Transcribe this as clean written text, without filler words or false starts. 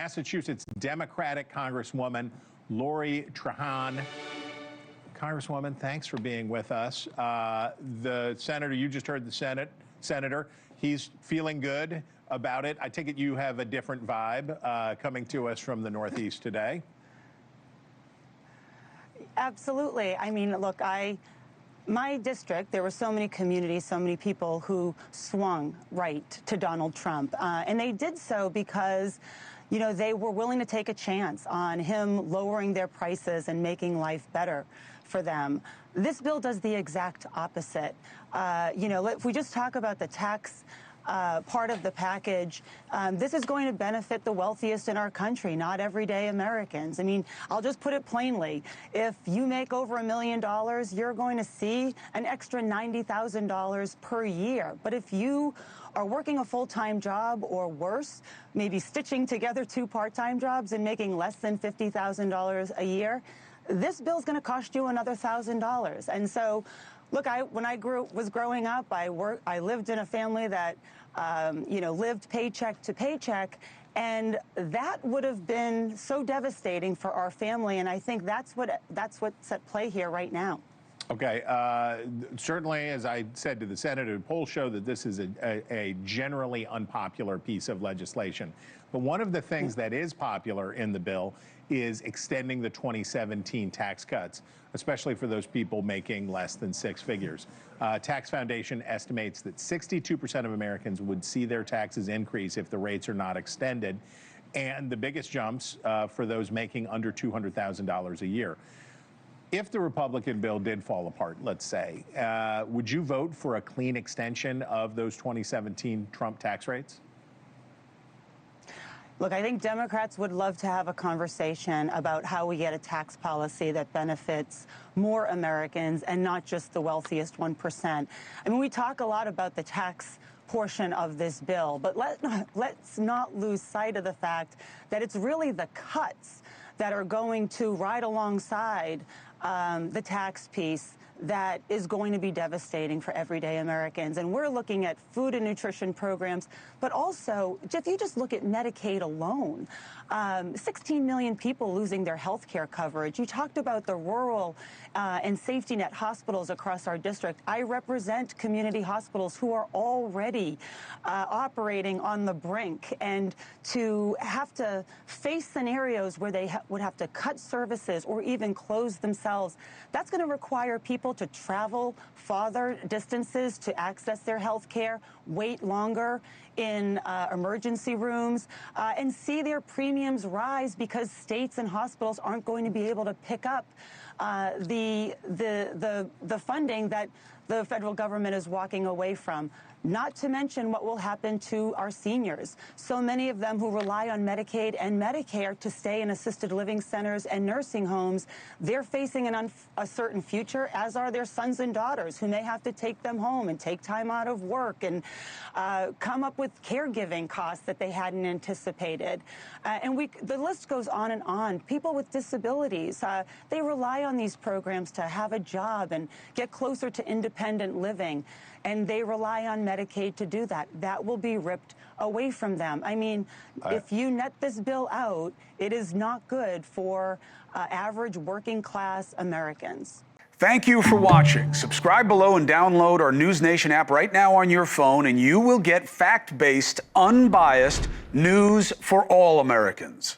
Massachusetts Democratic Congresswoman Lori Trahan. Congresswoman, thanks for being with us. The senator, you just heard the senator, he's feeling good about it. I take it you have a different vibe coming to us from the Northeast today. Absolutely. I mean, look, my district, there were so many communities, so many people who swung right to Donald Trump. And they did so because, you know, they were willing to take a chance on him lowering their prices and making life better for them. This bill does the exact opposite. You know, if we just talk about the tax part of the package, this is going to benefit the wealthiest in our country, not everyday Americans. I mean, I'll just put it plainly. If you make over $1 million, you're going to see an extra $90,000 per year. But if you are working a full-time job or worse, maybe stitching together 2 part-time jobs and making less than $50,000 a year, this bill is going to cost you another $1,000. And so, look, when I was growing up, I lived in a family that, you know, lived paycheck to paycheck, and that would have been so devastating for our family. And I think that's what's at play here right now. Okay, certainly, as I said to the senator, polls show that this is a generally unpopular piece of legislation. But one of the things that is popular in the bill is extending the 2017 tax cuts, especially for those people making less than 6 figures. Tax Foundation estimates that 62% of Americans would see their taxes increase if the rates are not extended, and the biggest jumps for those making under $200,000 a year. If the Republican bill did fall apart, let's say, would you vote for a clean extension of those 2017 Trump tax rates? Look, I think Democrats would love to have a conversation about how we get a tax policy that benefits more Americans and not just the wealthiest 1%. I mean, we talk a lot about the tax portion of this bill, but let's not lose sight of the fact that it's really the cuts that are going to ride alongside the tax piece that is going to be devastating for everyday Americans. And we're looking at food and nutrition programs, but also, if you just look at Medicaid alone, 16 million people losing their health care coverage. You talked about the rural and safety net hospitals across our district. I represent community hospitals who are already operating on the brink, and to have to face scenarios where they would have to cut services or even close themselves, that's going to require people to travel farther distances to access their health care, wait longer in emergency rooms, and see their premiums rise because states and hospitals aren't going to be able to pick up the funding that the federal government is walking away from. Not to mention what will happen to our seniors. So many of them who rely on Medicaid and Medicare to stay in assisted living centers and nursing homes, they're facing an uncertain future, as are their sons and daughters, who may have to take them home and take time out of work and come up with caregiving costs that they hadn't anticipated. And the list goes on and on. People with disabilities, they rely on these programs to have a job and get closer to independent living. And they rely on Medicaid to do that. That will be ripped away from them. I mean, if you net this bill out, it is not good for average working class Americans. Thank you for watching. Subscribe below and download our NewsNation app right now on your phone, and you will get fact-based, unbiased news for all Americans.